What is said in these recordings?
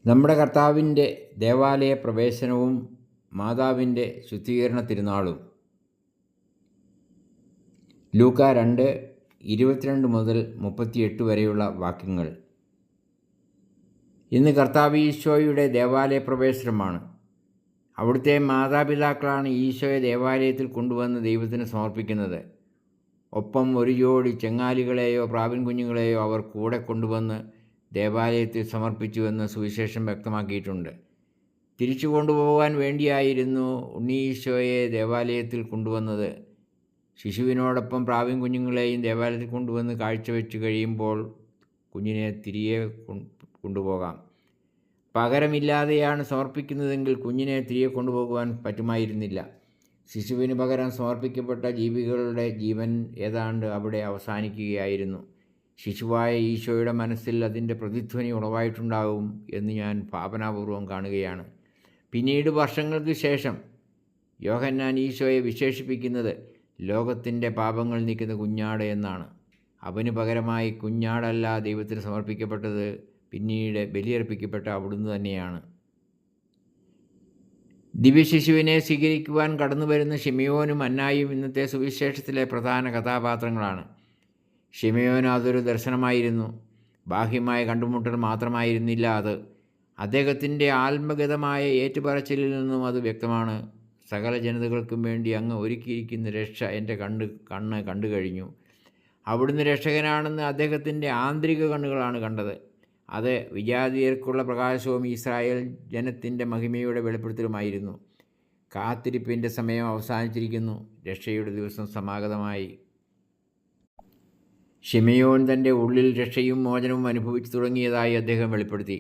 നമ്മുടെ കർത്താവിൻ്റെ ദേവാലയ പ്രവേശനവും മാതാവിൻ്റെ ശുദ്ധീകരണ തിരുനാളും. ലൂക്ക 2:22 മുതൽ 38 വരെയുള്ള വാക്യങ്ങൾ. ഇന്ന് കർത്താവ് ഈശോയുടെ ദേവാലയ പ്രവേശനമാണ്. അവിടുത്തെ മാതാപിതാക്കളാണ് ഈശോയെ ദേവാലയത്തിൽ കൊണ്ടുവന്ന് ദൈവത്തിന് സമർപ്പിക്കുന്നത്. ഒപ്പം ഒരു ജോഡി ചെങ്ങാലികളെയോ പ്രാവിൻ കുഞ്ഞുങ്ങളെയോ അവർ കൂടെ കൊണ്ടുവന്ന് ദേവാലയത്തിൽ സമർപ്പിച്ചുവെന്ന് സുവിശേഷം വ്യക്തമാക്കിയിട്ടുണ്ട്. തിരിച്ചു കൊണ്ടുപോകാൻ വേണ്ടിയായിരുന്നു ഉണ്ണീശോയെ ദേവാലയത്തിൽ കൊണ്ടുവന്നത്. ശിശുവിനോടൊപ്പം പ്രാവിൻ കുഞ്ഞുങ്ങളെയും ദേവാലയത്തിൽ കൊണ്ടുവന്ന് കാഴ്ചവെച്ച് കഴിയുമ്പോൾ കുഞ്ഞിനെ തിരികെ കൊണ്ടുപോകാം. പകരമില്ലാതെയാണ് സമർപ്പിക്കുന്നതെങ്കിൽ കുഞ്ഞിനെ തിരികെ കൊണ്ടുപോകുവാൻ പറ്റുമായിരുന്നില്ല. ശിശുവിന് പകരം സമർപ്പിക്കപ്പെട്ട ജീവികളുടെ ജീവൻ ഏതാണ്ട് അവിടെ അവസാനിക്കുകയായിരുന്നു. ശിശുവായ ഈശോയുടെ മനസ്സിൽ അതിൻ്റെ പ്രതിധ്വനി ഉളവായിട്ടുണ്ടാകും എന്ന് ഞാൻ ഭാവനാപൂർവം കാണുകയാണ്. പിന്നീട് വർഷങ്ങൾക്ക് ശേഷം യോഹന്നാൻ ഈശോയെ വിശേഷിപ്പിക്കുന്നത് ലോകത്തിൻ്റെ പാപങ്ങൾ നീക്കുന്ന കുഞ്ഞാട് എന്നാണ്. അവന് പകരമായി കുഞ്ഞാടല്ല ദൈവത്തിന് സമർപ്പിക്കപ്പെട്ടത്, പിന്നീട് ബലിയർപ്പിക്കപ്പെട്ട അവിടുന്ന് തന്നെയാണ്. ദിവ്യശിശുവിനെ സ്വീകരിക്കുവാൻ കടന്നു വരുന്ന ശിമയോനും അന്നായും ഇന്നത്തെ സുവിശേഷത്തിലെ പ്രധാന കഥാപാത്രങ്ങളാണ്. ശിമയോന് അതൊരു ദർശനമായിരുന്നു. ബാഹ്യമായ കണ്ടുമുട്ടൽ മാത്രമായിരുന്നില്ല അത്. അദ്ദേഹത്തിൻ്റെ ആത്മഗതമായ ഏറ്റുപറച്ചിലിൽ നിന്നും അത് വ്യക്തമാണ്. സകല ജനതകൾക്കും വേണ്ടി അങ്ങ് ഒരുക്കിയിരിക്കുന്ന രക്ഷ എൻ്റെ കണ്ണ് കണ്ടു കഴിഞ്ഞു. അവിടുന്ന് രക്ഷകനാണെന്ന് അദ്ദേഹത്തിൻ്റെ ആന്തരിക കണ്ണുകളാണ് കണ്ടത്. അത് വിജാതീയർക്കുള്ള പ്രകാശവും ഇസ്രായേൽ ജനത്തിൻ്റെ മഹിമയുടെ വെളിപ്പെടുത്തലുമായിരുന്നു. കാത്തിരിപ്പിൻ്റെ സമയം അവസാനിച്ചിരിക്കുന്നു. രക്ഷയുടെ ദിവസം സമാഗതമായി. ശിമയോൻ തൻ്റെ ഉള്ളിൽ രക്ഷയും മോചനവും അനുഭവിച്ചു തുടങ്ങിയതായി അദ്ദേഹം വെളിപ്പെടുത്തി.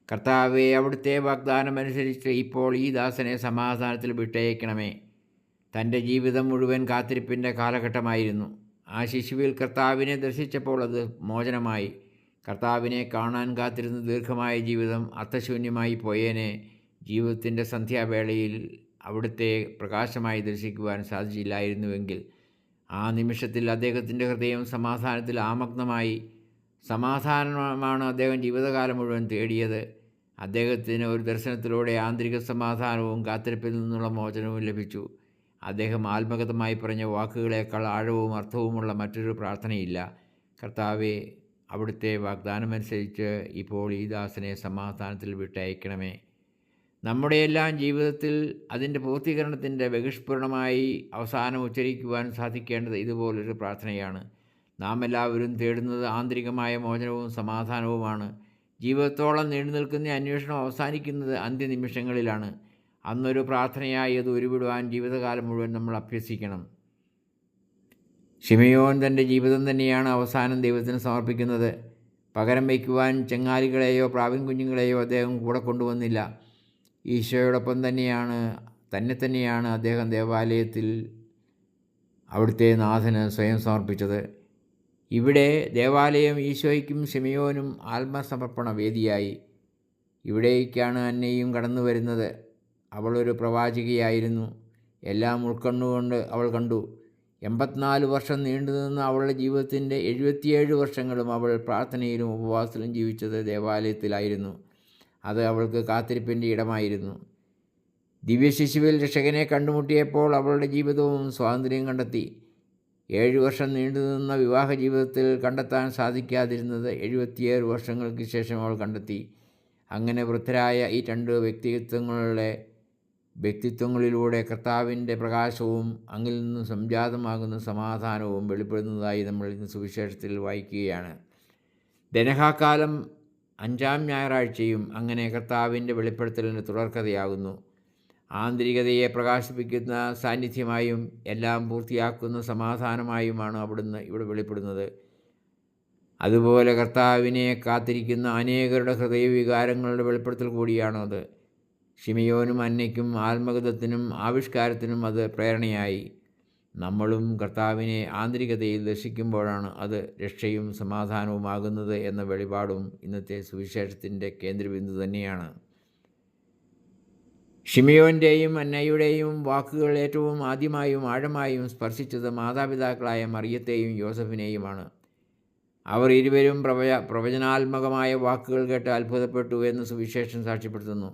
കർത്താവെ, അവിടുത്തെ വാഗ്ദാനമനുസരിച്ച് ഇപ്പോൾ ഈ ദാസനെ സമാധാനത്തിൽ വിട്ടയക്കണമേ. തൻ്റെ ജീവിതം മുഴുവൻ കാത്തിരിപ്പിൻ്റെ കാലഘട്ടമായിരുന്നു. ആ ശിശുവിൽ കർത്താവിനെ ദർശിച്ചപ്പോൾ അത് മോചനമായി. കർത്താവിനെ കാണാൻ കാത്തിരുന്ന ദീർഘമായ ജീവിതം അർത്ഥശൂന്യമായി പോയേനെ. ജീവിതത്തിൻ്റെ സന്ധ്യാവേളയിൽ അവിടുത്തെ പ്രകാശമായി ദർശിക്കുവാൻ സാധിച്ചില്ലായിരുന്നുവെങ്കിൽ ആ നിമിഷത്തിൽ അദ്ദേഹത്തിൻ്റെ ഹൃദയം സമാധാനത്തിൽ ആമഗ്നമായി. സമാധാനമാണ് അദ്ദേഹം ജീവിതകാലം മുഴുവൻ തേടിയത്. അദ്ദേഹത്തിന് ഒരു ദർശനത്തിലൂടെ ആന്തരിക സമാധാനവും കാത്തിരിപ്പിൽ നിന്നുള്ള മോചനവും ലഭിച്ചു. അദ്ദേഹം ആത്മഗതമായി പറഞ്ഞ വാക്കുകളേക്കാൾ ആഴവും അർത്ഥവുമുള്ള മറ്റൊരു പ്രാർത്ഥനയില്ല. കർത്താവെ, അവിടുത്തെ വാഗ്ദാനമനുസരിച്ച് ഇപ്പോൾ ഈ ദാസനെ സമാധാനത്തിൽ വിട്ടയക്കണമേ. നമ്മുടെയെല്ലാം ജീവിതത്തിൽ അതിൻ്റെ പൂർത്തീകരണത്തിൻ്റെ ബഹിഷ്പൂർണമായി അവസാനം ഉച്ചരിക്കുവാൻ സാധിക്കേണ്ടത് ഇതുപോലൊരു പ്രാർത്ഥനയാണ്. നാം എല്ലാവരും തേടുന്നത് ആന്തരികമായ മോചനവും സമാധാനവുമാണ്. ജീവിതത്തോളം നീണ്ടു നിൽക്കുന്ന അന്വേഷണം അവസാനിക്കുന്നത് അന്ത്യനിമിഷങ്ങളിലാണ്. അന്നൊരു പ്രാർത്ഥനയായി അത് ഉരുവിടുവാൻ ജീവിതകാലം മുഴുവൻ നമ്മൾ അഭ്യസിക്കണം. ശിമയോൻ തൻ്റെ ജീവിതം തന്നെയാണ് അവസാനം ദൈവത്തിന് സമർപ്പിക്കുന്നത്. പകരം വയ്ക്കുവാൻ ചെങ്ങാലികളെയോ പ്രാവിൻ കുഞ്ഞുങ്ങളെയോ അദ്ദേഹം കൂടെ കൊണ്ടുവന്നില്ല. ഈശോയോടൊപ്പം തന്നെയാണ് അദ്ദേഹം ദേവാലയത്തിൽ അവിടുത്തെ നാഥന് സ്വയം സമർപ്പിച്ചത്. ഇവിടെ ദേവാലയം ഈശോയ്ക്കും ശിമയോനും ആത്മസമർപ്പണ വേദിയായി. ഇവിടേക്കാണ് അന്നയും കടന്നു വരുന്നത്. അവളൊരു പ്രവാചികയായിരുന്നു. എല്ലാം ഉൾക്കൊണ്ടുകൊണ്ട് അവൾ കണ്ടു. 84 വർഷം നീണ്ടുനിന്ന അവളുടെ ജീവിതത്തിൻ്റെ 77 വർഷങ്ങളും അവൾ പ്രാർത്ഥനയിലും ഉപവാസത്തിലും ജീവിച്ചത് ദേവാലയത്തിലായിരുന്നു. അത് അവൾക്ക് കാത്തിരിപ്പിൻ്റെ ഇടമായിരുന്നു. ദിവ്യശിശുവിൽ രക്ഷകനെ കണ്ടുമുട്ടിയപ്പോൾ അവളുടെ ജീവിതവും സ്വാതന്ത്ര്യം കണ്ടെത്തി. 7 വർഷം നീണ്ടുനിന്ന വിവാഹ ജീവിതത്തിൽ കണ്ടെത്താൻ സാധിക്കാതിരുന്നത് 77 വർഷങ്ങൾക്ക് ശേഷം അവൾ കണ്ടെത്തി. അങ്ങനെ വൃദ്ധരായ ഈ രണ്ട് വ്യക്തിത്വങ്ങളിലൂടെ കർത്താവിൻ്റെ പ്രകാശവും അങ്ങിൽ നിന്നും സംജാതമാകുന്ന സമാധാനവും വെളിപ്പെടുന്നതായി നമ്മൾ ഇന്ന് സുവിശേഷത്തിൽ വായിക്കുകയാണ്. ദനഹാക്കാലം 5-ാം ഞായറാഴ്ചയും അങ്ങനെ കർത്താവിൻ്റെ വെളിപ്പെടുത്തലിന് തുടർക്കഥയാകുന്നു. ആന്തരികതയെ പ്രകാശിപ്പിക്കുന്ന സാന്നിധ്യമായും എല്ലാം പൂർത്തിയാക്കുന്ന സമാധാനമായുമാണ് അവിടുന്ന് ഇവിടെ വെളിപ്പെടുന്നത്. അതുപോലെ കർത്താവിനെ കാത്തിരിക്കുന്ന അനേകരുടെ ഹൃദയവികാരങ്ങളുടെ വെളിപ്പെടുത്തൽ കൂടിയാണത്. ശിമയോനും അന്നയ്ക്കും ആത്മഗതത്തിനും ആവിഷ്കാരത്തിനും അത് പ്രേരണയായി. നമ്മളും കർത്താവിനെ ആന്തരികതയിൽ ദർശിക്കുമ്പോഴാണ് അത് രക്ഷയും സമാധാനവുമാകുന്നത് എന്ന വെളിപാടും ഇന്നത്തെ സുവിശേഷത്തിൻ്റെ കേന്ദ്രബിന്ദു തന്നെയാണ്. ശിമയോൻ്റെയും അന്നയുടെയും വാക്കുകൾ ഏറ്റവും ആദ്യമായും ആഴമായും സ്പർശിച്ചത് മാതാപിതാക്കളായ മറിയത്തെയും യോസഫിനെയുമാണ്. അവർ ഇരുവരും പ്രവചനാത്മകമായ വാക്കുകൾ കേട്ട് അത്ഭുതപ്പെട്ടു എന്ന് സുവിശേഷം സാക്ഷ്യപ്പെടുത്തുന്നു.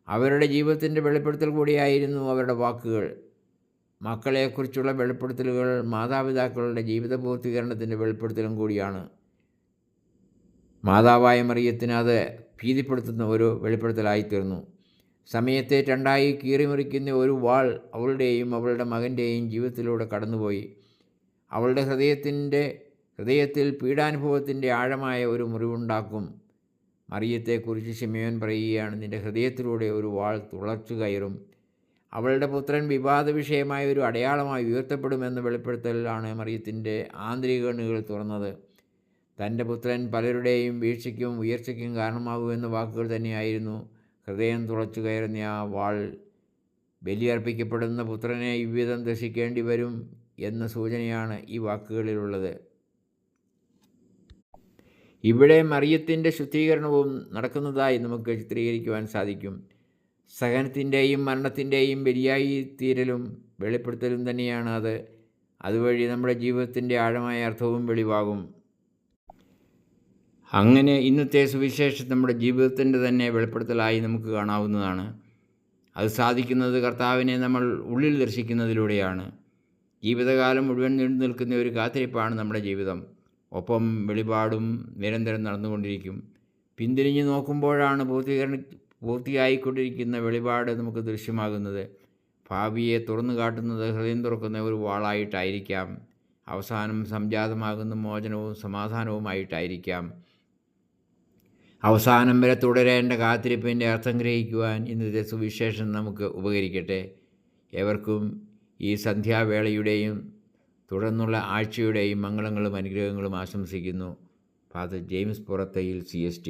അവരുടെ ജീവിതത്തിൻ്റെ വെളിപ്പെടുത്തൽ കൂടിയായിരുന്നു അവരുടെ വാക്കുകൾ. മക്കളെക്കുറിച്ചുള്ള വെളിപ്പെടുത്തലുകൾ മാതാപിതാക്കളുടെ ജീവിത പൂർത്തീകരണത്തിൻ്റെ വെളിപ്പെടുത്തലും കൂടിയാണ്. മാതാവായ മറിയത്തിന് അത് ഭീതിപ്പെടുത്തുന്ന ഒരു വെളിപ്പെടുത്തലായിത്തീർന്നു. സമയത്തെ രണ്ടായി കീറിമുറിക്കുന്ന ഒരു വാൾ അവളുടെയും അവളുടെ മകൻ്റെയും ജീവിതത്തിലൂടെ കടന്നുപോയി. അവളുടെ ഹൃദയത്തിൽ പീഡാനുഭവത്തിൻ്റെ ആഴമായ ഒരു മുറിവുണ്ടാക്കും. മറിയത്തെക്കുറിച്ച് ശിമയോൻ പറയുകയാണ്, നിൻ്റെ ഹൃദയത്തിലൂടെ ഒരു വാൾ തുളച്ചു കയറും. അവളുടെ പുത്രൻ വിവാദ വിഷയമായ ഒരു അടയാളമായി ഉയർത്തപ്പെടുമെന്ന വെളിപ്പെടുത്തലാണ് മറിയത്തിൻ്റെ ആന്തരിക കണ്ണുകൾ തുറന്നത്. തൻ്റെ പുത്രൻ പലരുടെയും വീഴ്ചയ്ക്കും ഉയർച്ചയ്ക്കും കാരണമാകുമെന്ന വാക്കുകൾ തന്നെയായിരുന്നു ഹൃദയം തുളച്ചു കയറുന്ന ആ വാൾ. ബലിയർപ്പിക്കപ്പെടുന്ന പുത്രനെ ഇவ்விധം ദർശിക്കേണ്ടി വരും എന്ന സൂചനയാണ് ഈ വാക്കുകളിലുള്ളത്. ഇവിടെ മറിയത്തിൻ്റെ ശുദ്ധീകരണവും നടക്കുന്നതായി നമുക്ക് ചിത്രീകരിക്കുവാൻ സാധിക്കും. സഹനത്തിൻ്റെയും മരണത്തിൻ്റെയും ബലിയായി തീരലും വെളിപ്പെടുത്തലും തന്നെയാണ് അത്. അതുവഴി നമ്മുടെ ജീവിതത്തിൻ്റെ ആഴമായ അർത്ഥവും വെളിവാകും. അങ്ങനെ ഇന്നത്തെ സുവിശേഷം നമ്മുടെ ജീവിതത്തിൻ്റെ തന്നെ വെളിപ്പെടുത്തലായി നമുക്ക് കാണാവുന്നതാണ്. അത് സാധിക്കുന്നത് കർത്താവിനെ നമ്മൾ ഉള്ളിൽ ദർശിക്കുന്നതിലൂടെയാണ്. ജീവിതകാലം മുഴുവൻ നീണ്ടു നിൽക്കുന്ന ഒരു കാത്തിരിപ്പാണ് നമ്മുടെ ജീവിതം. ഒപ്പം വെളിപാടും നിരന്തരം നടന്നുകൊണ്ടിരിക്കും. പിന്തിരിഞ്ഞ് നോക്കുമ്പോഴാണ് പൂർത്തിയായിക്കൊണ്ടിരിക്കുന്ന വെളിപാട് നമുക്ക് ദൃശ്യമാകുന്നത്. ഭാവിയെ തുറന്നു കാട്ടുന്നത് ഹൃദയം തുറക്കുന്ന ഒരു വാളായിട്ടായിരിക്കാം. അവസാനം സംജാതമാകുന്ന മോചനവും സമാധാനവുമായിട്ടായിരിക്കാം. അവസാനം വരെ തുടരേണ്ട കാത്തിരിപ്പിൻ്റെ അർത്ഥം ഗ്രഹിക്കുവാൻ ഇന്നത്തെ സുവിശേഷം നമുക്ക് ഉപകരിക്കട്ടെ. ഏവർക്കും ഈ സന്ധ്യാവേളയുടെയും തുടർന്നുള്ള ആഴ്ചയുടെയും മംഗളങ്ങളും അനുഗ്രഹങ്ങളും ആശംസിക്കുന്നു. Father James Purathayil CST.